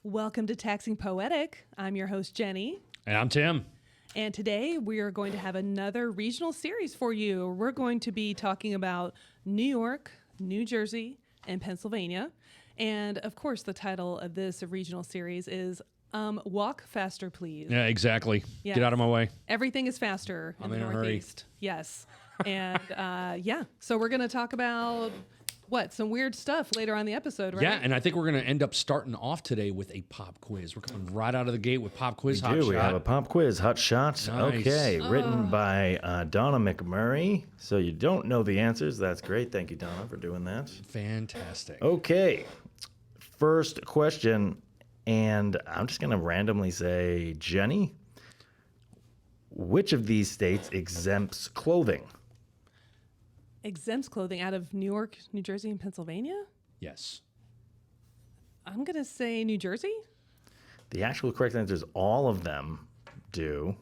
Welcome to Taxing Poetic. I'm your host, Jenny. And I'm Tim. And today we are going to have another regional series for you. We're going to be talking about New York, New Jersey, and Pennsylvania. And of course, the title of this regional series is Walk Faster, Please. Yeah, exactly. Yes. Get out of my way. Everything is faster in the Northeast. Yes. And so we're going to talk about some weird stuff later on in the episode, right? Yeah, and I think we're going to end up starting off today with a pop quiz. We're coming right out of the gate with pop quiz. We have a pop quiz, hot shot. Nice. Okay, written by Donna McMurray. So you don't know the answers. That's great. Thank you, Donna, for doing that. Fantastic. Okay, first question, and I'm just going to randomly say, Jenny, which of these states exempts clothing? Exempts clothing out of New York, New Jersey, and Pennsylvania? Yes. I'm going to say New Jersey. The actual correct answer is all of them do.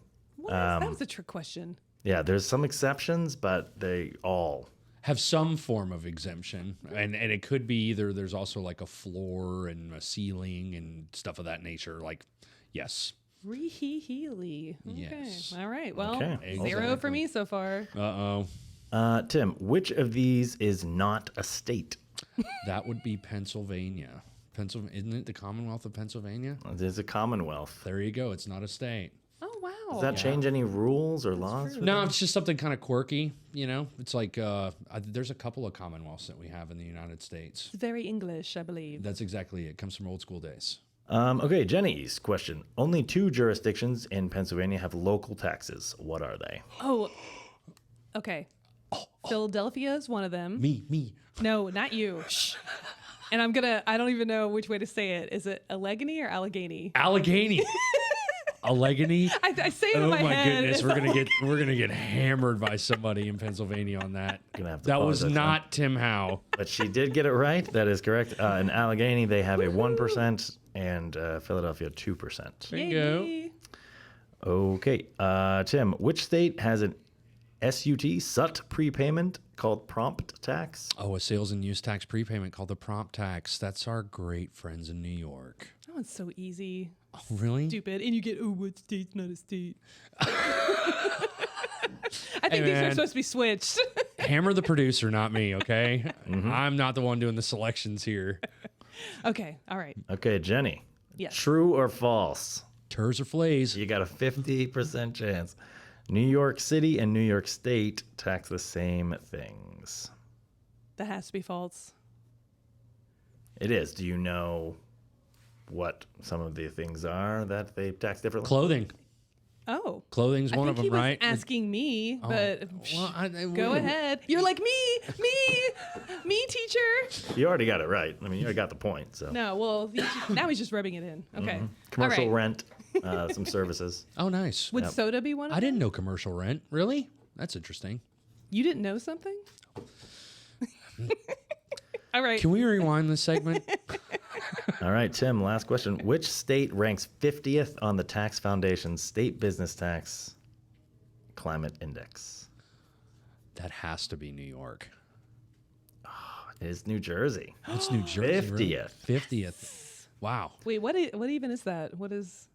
That was a trick question. Yeah, there's some exceptions, but they all Have some form of exemption. And it could be either there's also like a floor and a ceiling and stuff of that nature. Like, yes. Ree-hee-heely. Okay. Yes. All right. Well, Okay. 0 for me so far. Uh-oh. Tim, which of these is not a state? That would be Pennsylvania. Isn't it the Commonwealth of Pennsylvania? It is a commonwealth. There you go. It's not a state. Oh, wow. Does that change any rules or laws? No, it's just something kind of quirky, you know? It's like there's a couple of commonwealths that we have in the United States. It's very English, I believe. That's exactly it. It comes from old school days. Okay, Jenny's question. Only 2 jurisdictions in Pennsylvania have local taxes. What are they? Oh, okay. Philadelphia is one of them. Me. No, not you. Shh. And I don't even know which way to say it. Is it Allegheny or Allegheny? Allegheny. Allegheny. I say it in Oh my my head. goodness, we're gonna get hammered by somebody in Pennsylvania on that. Gonna have to That pause was that not Tim Howe. But she did get it right. That is correct. In Allegheny, they have a 1%, and Philadelphia 2%. Bingo. Yay. Okay, Tim, which state has an SUT prepayment called prompt tax? Oh, a sales and use tax prepayment called the prompt tax. That's our great friends in New York. That one's so easy. Oh, really? Stupid. And you get, what state's not a state? I think these are man. supposed to be switched. Hammer the producer, not me, okay? I'm not the one doing the selections here. Okay. All right. Okay, Jenny. Yes. True or false? Turs or flays? You got a 50% chance. New York City and New York State tax the same things. That has to be false. It is. Do you know what some of the things are that they tax differently? Clothing. Oh. Clothing's one of them, right? He was asking me, but Well, go ahead. You're like, me, teacher. You already got it right. I mean, you already got the point. So No, well, now he's just rubbing it in. Okay. commercial All right. rent, some services. Oh, nice. Would soda be one of I them? didn't know commercial rent. Really? That's interesting. You didn't know something? All right. Can we rewind this segment? All right, Tim, last question. Which state ranks 50th on the Tax Foundation's State Business Tax Climate Index? That has to be New York. It is New Jersey. It's New Jersey. 50th. 50th. Wow. Wait, what even is that? What is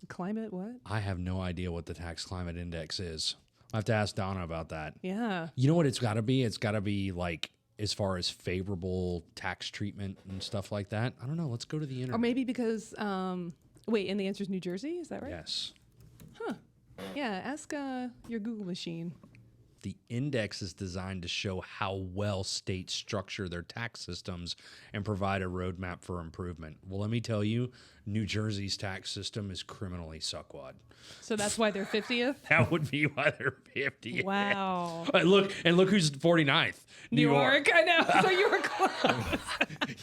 climate? What? I have no idea what the tax climate index is. I have to ask Donna about that. Yeah. You know what it's got to be? It's got to be like as far as favorable tax treatment and stuff like that. I don't know. Let's go to the internet. Or maybe because, wait, and the answer is New Jersey? Is that right? Yes. Yeah, ask your Google machine. The index is designed to show how well states structure their tax systems and provide a roadmap for improvement. Well, let me tell you, New Jersey's tax system is criminally suckwad. So that's why they're 50th? That would be why they're 50th. Wow. Look who's 49th. New York. I know. So you were close.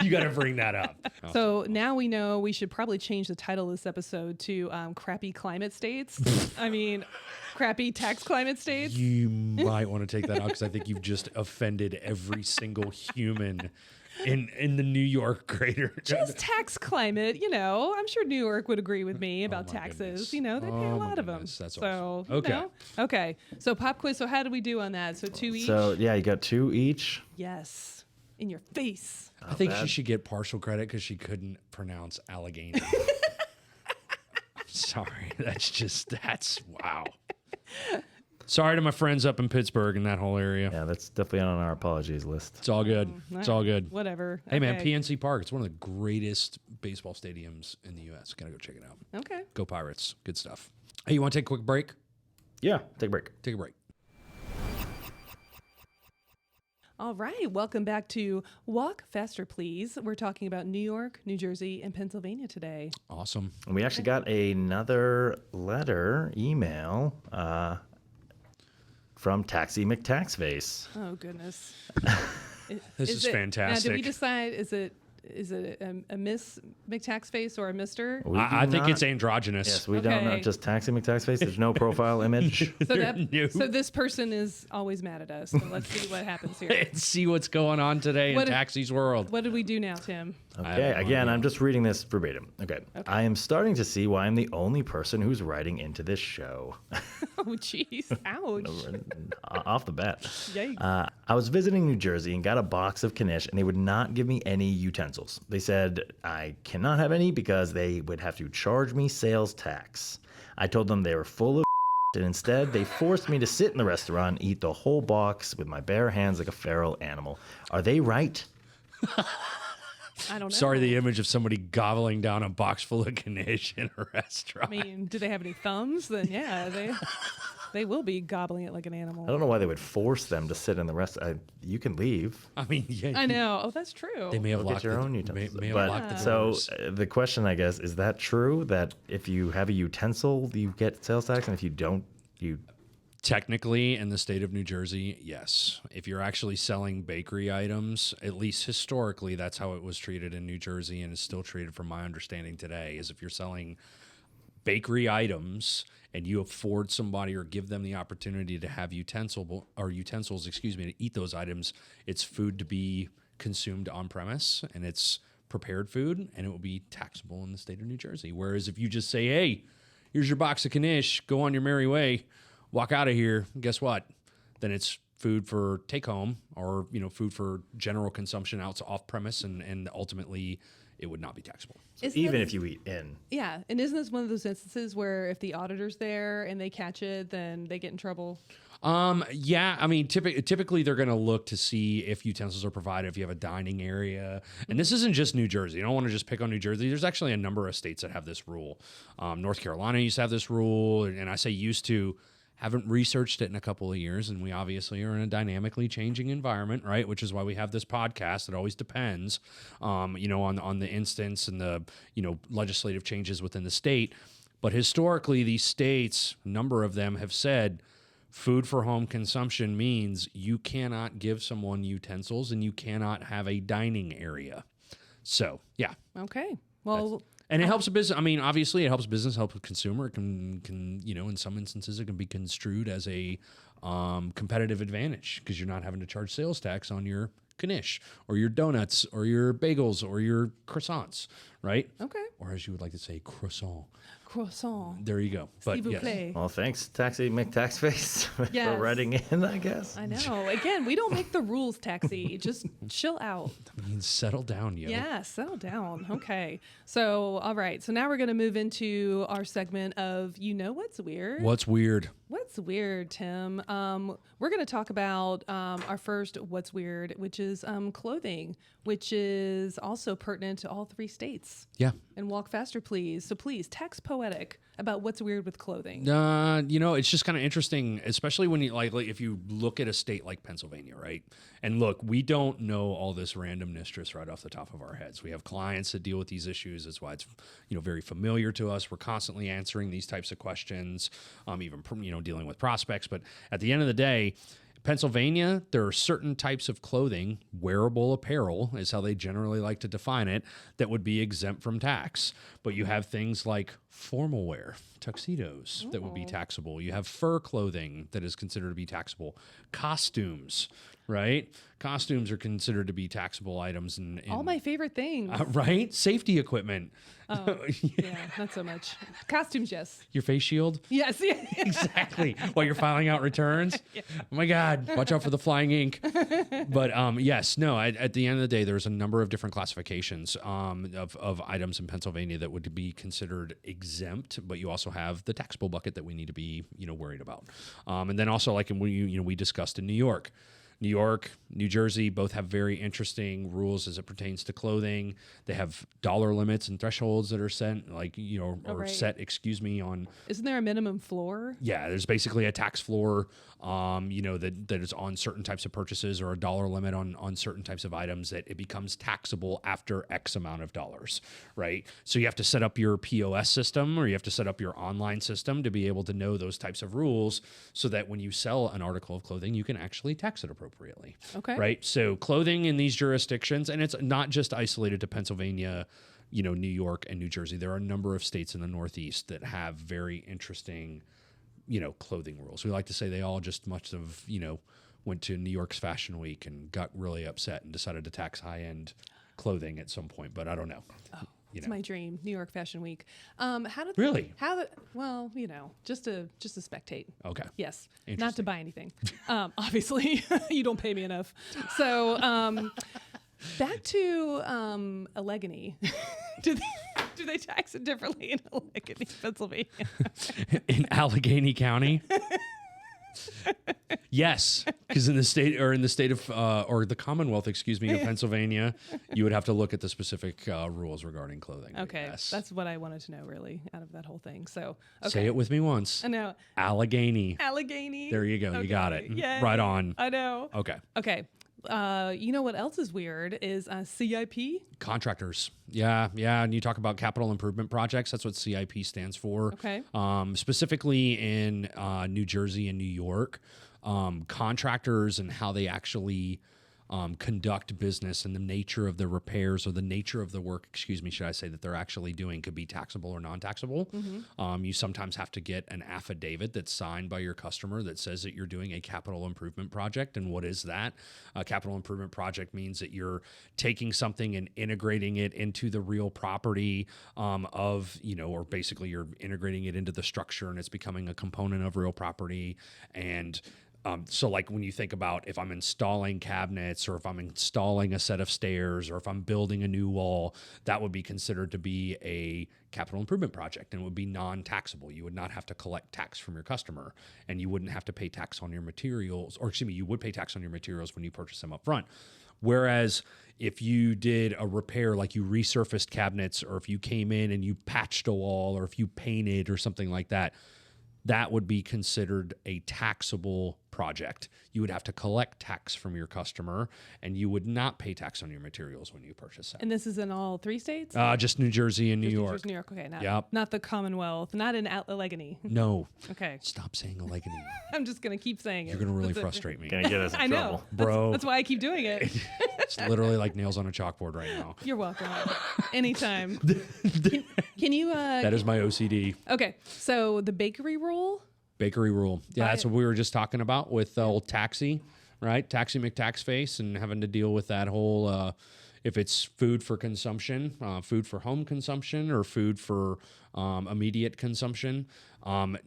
You got to bring that up. So now we know we should probably change the title of this episode to Crappy Climate States. I mean, crappy tax climate states. You might want to take that out because I think you've just offended every single human in the New York greater. Just tax climate, I'm sure New York would agree with me about my taxes. goodness. They pay a Oh, my lot of them. goodness. That's so, awesome. Okay. Okay. So pop quiz. So how do we do on that? So 2 each? So yeah, you got 2 each. Yes. In your face. I think she should get partial credit because she couldn't pronounce Allegheny. I'm sorry. That's wow. Sorry to my friends up in Pittsburgh and that whole area. Yeah, that's definitely on our apologies list. It's all good. It's all good. Whatever. Hey, man, Okay. PNC Park. It's one of the greatest baseball stadiums in the U.S. Gotta go check it out. Okay. Go Pirates. Good stuff. Hey, you want to take a quick break? Yeah, take a break. Take a break. All right. Welcome back to Walk Faster, Please. We're talking about New York, New Jersey, and Pennsylvania today. Awesome. And we actually got another email from Taxi McTaxface. Oh, goodness. This is fantastic. Now, did we decide, is it a Miss McTaxface or a Mr.? I think it's androgynous. Yes, we don't know. Okay. Just Taxi McTaxface. There's no profile image. No. So this person is always mad at us. So let's see what happens here. Let's see what's going on today What in did- Taxi's world. What did we do now, Tim? Okay, again, I'm just reading this verbatim. Okay. I am starting to see why I'm the only person who's writing into this show. Oh, jeez. Ouch. Off the bat. Yikes. I was visiting New Jersey and got a box of Knish, and they would not give me any utensils. They said I cannot have any because they would have to charge me sales tax. I told them they were full of and instead they forced me to sit in the restaurant and eat the whole box with my bare hands like a feral animal. Are they right? I don't know. Sorry, the image of somebody gobbling down a box full of Knish in a restaurant. I mean, do they have any thumbs? Then yeah, they will be gobbling it like an animal. I don't know why they would force them to sit in the restaurant. You can leave. I mean, yeah. I know. Oh, that's true. They may have Go locked get your the, own may, utensils. may have But locked the so doors. the question, I guess, is that true that if you have a utensil, you get sales tax, and if you don't, you Technically, in the state of New Jersey, yes. If you're actually selling bakery items, at least historically, that's how it was treated in New Jersey and is still treated from my understanding today, is if you're selling bakery items and you afford somebody or give them the opportunity to have utensils, to eat those items, it's food to be consumed on premise and it's prepared food and it will be taxable in the state of New Jersey. Whereas if you just say, hey, here's your box of Knish, go on your merry way, walk out of here, guess what? Then it's food for take home or, food for general consumption out off premise and ultimately it would not be taxable. even if you eat in. Yeah, and isn't this one of those instances where if the auditor's there and they catch it, then they get in trouble? Yeah, I mean, typically they're going to look to see if utensils are provided, if you have a dining area. And this isn't just New Jersey. I don't want to just pick on New Jersey. There's actually a number of states that have this rule. North Carolina used to have this rule, and I say used to. Haven't researched it in a couple of years, and we obviously are in a dynamically changing environment, right? Which is why we have this podcast. It always depends, on the instance and the legislative changes within the state. But historically, these states, a number of them have said, food for home consumption means you cannot give someone utensils and you cannot have a dining area. So, yeah. Okay. Well, And it helps a business. I mean, obviously, it helps business, helps the consumer. It can in some instances, it can be construed as a competitive advantage because you're not having to charge sales tax on your Knish or your donuts or your bagels or your croissants, right? okay. Or as you would like to say, croissant. Croissant. There you go. But S'il vous yes. plaît. Well, thanks, Taxi McTaxface, Yes. for writing in, I guess. I know. Again, we don't make the rules, Taxi. Just chill out. I mean, settle down, yo. Yeah, settle down. Okay. So, all right. So now we're going to move into our segment of what's weird? What's weird? What's weird, Tim? We're going to talk about our first what's weird, which is clothing, which is also pertinent to all 3 states. Yeah. And walk faster, please. So please text Poetic about what's weird with clothing. It's just kind of interesting, especially when you like if you look at a state like Pennsylvania, right? And look, we don't know all this randomness just right off the top of our heads. We have clients that deal with these issues. That's why it's very familiar to us. We're constantly answering these types of questions, even dealing with prospects. But at the end of the day, Pennsylvania, there are certain types of clothing, wearable apparel is how they generally like to define it, that would be exempt from tax. But you have things like formal wear, tuxedos, that would be taxable. You have fur clothing that is considered to be taxable. Costumes, right? Costumes are considered to be taxable items. All my favorite things. Right? Safety equipment. Oh, yeah, not so much. Costumes, yes. Your face shield. Yes. Yeah. Exactly. While you're filing out returns. Yeah. Oh my God, watch out for the flying ink. But yes, no, at the end of the day, there's a number of different classifications of items in Pennsylvania that would be considered exempt, but you also have the taxable bucket that we need to be, worried about. And then also like we discussed in New York. New York, New Jersey both have very interesting rules as it pertains to clothing. They have dollar limits and thresholds that are set, on. Isn't there a minimum floor? Yeah, there's basically a tax floor, that is on certain types of purchases, or a dollar limit on certain types of items that it becomes taxable after X amount of dollars, right? So you have to set up your POS system, or you have to set up your online system to be able to know those types of rules, so that when you sell an article of clothing, you can actually tax it appropriately. Okay. Right? So clothing in these jurisdictions, and it's not just isolated to Pennsylvania, New York and New Jersey. There are a number of states in the Northeast that have very interesting, clothing rules. We like to say they all just must have, went to New York's Fashion Week and got really upset and decided to tax high-end clothing at some point, but I don't know. Oh, it's my dream, New York Fashion Week. Really? Just to spectate. Okay. Yes, not to buy anything. Obviously, you don't pay me enough. So back to Allegheny. Do they tax it differently in Allegheny, Pennsylvania? In Allegheny County? Yes, because in the state of or the Commonwealth, of Pennsylvania, you would have to look at the specific rules regarding clothing. Okay, yes. That's what I wanted to know, really, out of that whole thing. So, okay. Say it with me once. I know. Allegheny. There you go. Okay. You got it. Yay. Right on. I know. Okay. You know what else is weird is CIP? Contractors. Yeah. And you talk about capital improvement projects. That's what CIP stands for. Okay. Specifically in New Jersey and New York, contractors and how they actually conduct business and the nature of the repairs or the nature of the work, should I say, that they're actually doing could be taxable or non-taxable. Mm-hmm. You sometimes have to get an affidavit that's signed by your customer that says that you're doing a capital improvement project. And what is that? A capital improvement project means that you're taking something and integrating it into the real property or basically you're integrating it into the structure and it's becoming a component of real property. And so like when you think about if I'm installing cabinets or if I'm installing a set of stairs or if I'm building a new wall, that would be considered to be a capital improvement project and would be non-taxable. You would not have to collect tax from your customer and you wouldn't have to pay tax on your materials, you would pay tax on your materials when you purchase them up front. Whereas if you did a repair, like you resurfaced cabinets or if you came in and you patched a wall or if you painted or something like that, that would be considered a taxable project. You would have to collect tax from your customer, and you would not pay tax on your materials when you purchase them. And this is in all 3 states? Just New Jersey and New York. New Jersey, New York. Okay, Yep. Not the Commonwealth, not in Allegheny. No. Okay. Stop saying Allegheny. I'm just going to keep saying it. You're going to really frustrate me. Gonna get us in I trouble. know. Bro. That's why I keep doing it. It's literally like nails on a chalkboard right now. You're welcome. Anytime. Can you... That is my OCD. Okay, so the bakery rule... Bakery rule. Yeah, that's what we were just talking about with old Taxi, right? Taxi McTaxface and having to deal with that whole, if it's food for consumption, food for home consumption, or food for immediate consumption.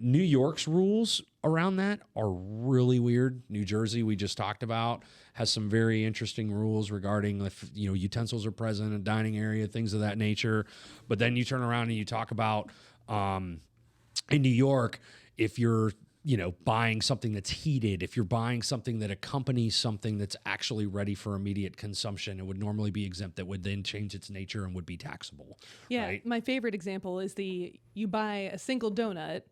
New York's rules around that are really weird. New Jersey, we just talked about, has some very interesting rules regarding if utensils are present in a dining area, things of that nature. But then you turn around and you talk about in New York, if you're, buying something that's heated, if you're buying something that accompanies something that's actually ready for immediate consumption, it would normally be exempt. That would then change its nature and would be taxable. Yeah, right? My favorite example is you buy a single donut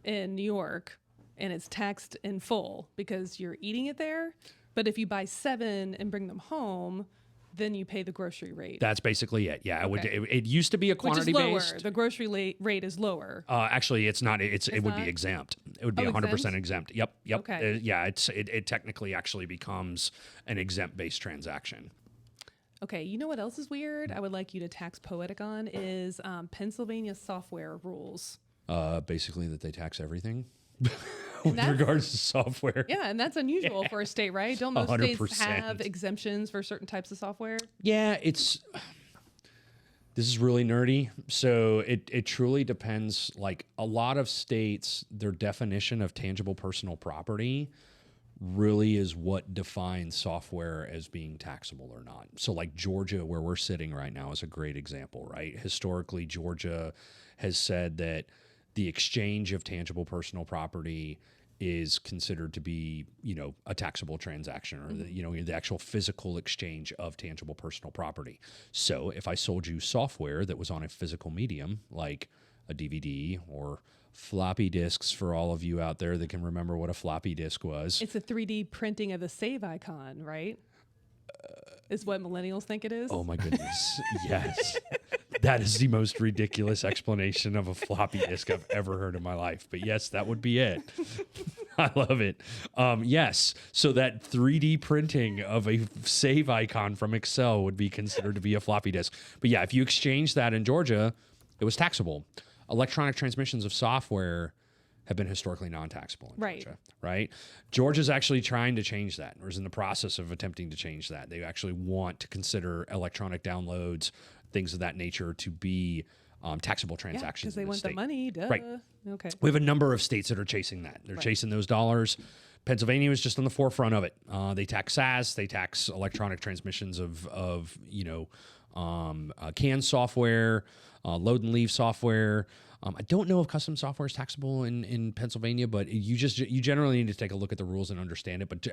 in New York and it's taxed in full because you're eating it there. But if you buy 7 and bring them home, then you pay the grocery rate. That's basically it. Yeah, Okay. It used to be a quantity Which is lower. based. The grocery rate is lower. Actually, it's not. It would not? be exempt. It would be 100% exempt. Yep. Okay. It technically actually becomes an exempt based transaction. Okay, you know what else is weird? I would like you to tax Poetic on is Pennsylvania software rules. Basically that they tax everything. with that's- regards to software. Yeah, and that's unusual for a state, right? Don't most states 100%. have exemptions for certain types of software? Yeah, this is really nerdy. So it truly depends. Like a lot of states, their definition of tangible personal property really is what defines software as being taxable or not. So like Georgia, where we're sitting right now, is a great example, right? Historically, Georgia has said that the exchange of tangible personal property is considered to be, a taxable transaction, or the actual physical exchange of tangible personal property. So if I sold you software that was on a physical medium, like a DVD or floppy disks, for all of you out there that can remember what a floppy disk was. It's a 3D printing of a save icon, right? Is what millennials think it is. Oh my goodness. Yes. That is the most ridiculous explanation of a floppy disk I've ever heard in my life. But yes, that would be it. I love it. Yes. So that 3D printing of a save icon from Excel would be considered to be a floppy disk. But yeah, if you exchange that in Georgia, it was taxable. Electronic transmissions of software have been historically non-taxable in Georgia, right? Georgia's actually trying to change that, or is in the process of attempting to change that. They actually want to consider electronic downloads, things of that nature, to be taxable transactions. Because they want the money. Duh. Right. Okay. We have a number of states that are chasing that. They're chasing those dollars. Pennsylvania is just on the forefront of it. They tax SaaS. They tax electronic transmissions of CAN software, load and leave software. I don't know if custom software is taxable in Pennsylvania, but you generally need to take a look at the rules and understand it. But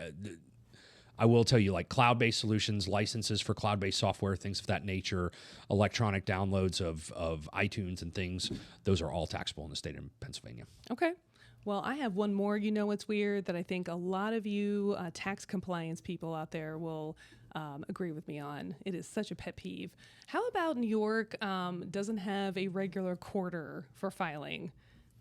I will tell you, like cloud-based solutions, licenses for cloud-based software, things of that nature, electronic downloads of iTunes and things, those are all taxable in the state of Pennsylvania. Okay. Well, I have one more. You know what's weird that I think a lot of you tax compliance people out there will agree with me on. It is such a pet peeve. How about New York doesn't have a regular quarter for filing?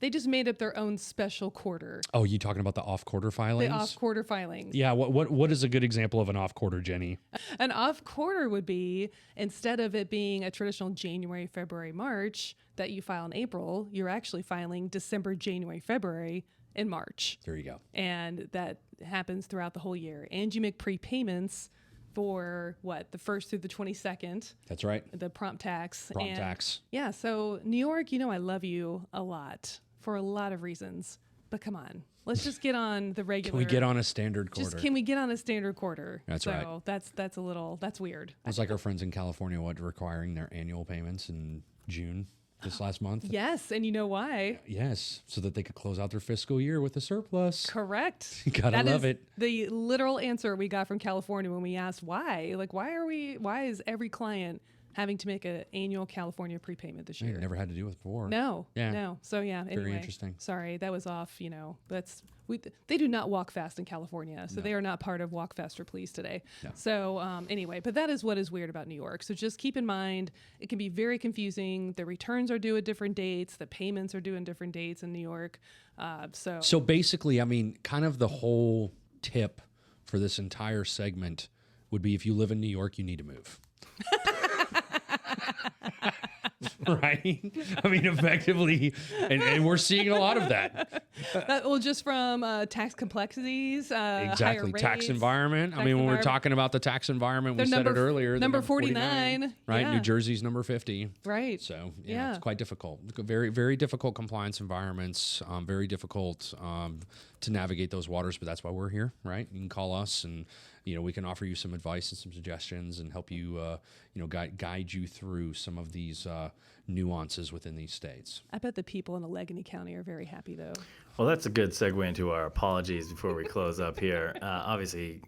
They just made up their own special quarter. Oh, you talking about the off-quarter filings? The off-quarter filings. Yeah. What is a good example of an off-quarter, Jenny? An off-quarter would be, instead of it being a traditional January, February, March that you file in April, you're actually filing December, January, February, and March. There you go. And that happens throughout the whole year. And you make prepayments for the 1st through the 22nd. That's right. The prompt tax. Prompt tax. Yeah. So New York, I love you a lot for a lot of reasons, but come on, let's just get on the regular. Can we get on a standard quarter? Can we get on a standard quarter? That's right. That's weird. It's like our friends in California, requiring their annual payments in June this last month. Yes, and you know why? Yes, so that they could close out their fiscal year with a surplus. Correct. Gotta love it. The literal answer we got from California when we asked why. Like, why is every client having to make an annual California prepayment this year? Never had to do it before. No. Yeah. No. So yeah. Anyway, Very interesting. Sorry, that was off. They do not walk fast in California, so they are not part of Walk Faster Please today. No. So anyway, but that is what is weird about New York. So just keep in mind, it can be very confusing. The returns are due at different dates. The payments are due in different dates in New York. So basically, I mean, kind of the whole tip for this entire segment would be, if you live in New York, you need to move. Right? I mean, effectively, and we're seeing a lot of that. Just from tax complexities, Exactly. higher Tax rates, environment. I tax mean, when we're environment. talking about the tax environment, we said it earlier. Number 49. Right? Yeah. New Jersey's number 50. Right. So, Yeah. it's quite difficult. Very, very difficult compliance environments. Very difficult to navigate those waters, but that's why we're here, right? You can call us, and we can offer you some advice and some suggestions and help you, guide you through some of these nuances within these states. I bet the people in Allegheny County are very happy, though. Well, that's a good segue into our apologies before we close up here. Obviously,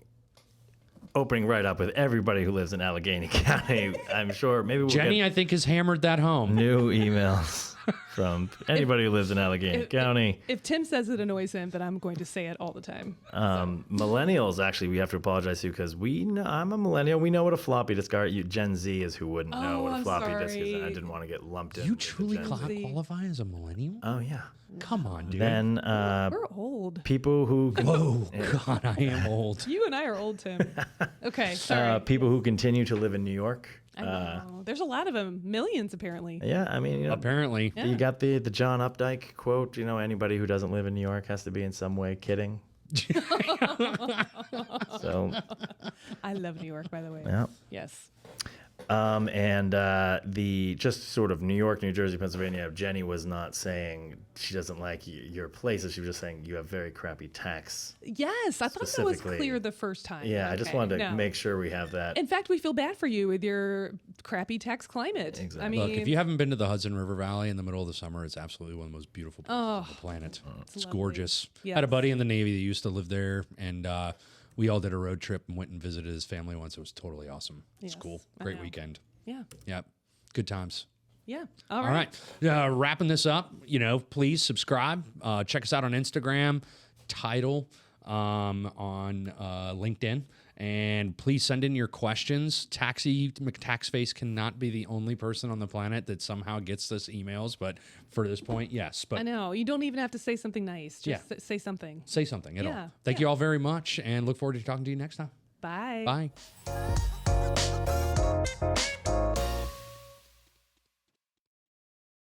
opening right up with everybody who lives in Allegheny County. I'm sure maybe we'll Jenny, get I think, has hammered that home. new emails from anybody who lives in Allegheny County. If Tim says it annoys him, then I'm going to say it all the time. Millennials, actually, we have to apologize to, because I'm a millennial. We know what a floppy disk are. Gen Z is who wouldn't know what a I'm floppy disk is. And I sorry. didn't want to get lumped in. You with the truly Gen Z. qualify as a millennial? Oh, yeah. Come on, dude. Then We're old. people who Whoa, God, I am old. You and I are old, Tim. Okay, sorry. people who continue to live in New York. I know. There's a lot of them, millions apparently. Yeah, I mean, Apparently. you got the John Updike quote. Anybody who doesn't live in New York has to be in some way kidding. So, I love New York, by the way. yeah. Yes. And the just sort of New York, New Jersey, Pennsylvania, Jenny was not saying she doesn't like your places. She was just saying you have very crappy tax. Yes, I thought that was clear the first time. Yeah, okay. I just wanted to make sure we have that. In fact, we feel bad for you with your crappy tax climate. Exactly. I mean, Look, if you haven't been to the Hudson River Valley in the middle of the summer, it's absolutely one of the most beautiful places on the planet. It's lovely. gorgeous. Yes. I had a buddy in the Navy that used to live there, and we all did a road trip and went and visited his family once. It was totally awesome. It's Yes, cool. I Great know. weekend. yeah. Yep. Good times. Yeah. All right. Wrapping this up, please subscribe. Check us out on Instagram, Tidal, on LinkedIn. And please send in your questions. Taxi McTaxface cannot be the only person on the planet that somehow gets us emails, but for this point, yes. But I know. You don't even have to say something nice. Just say something. Say something at Yeah, all. Thank you all very much, and look forward to talking to you next time. Bye. Bye.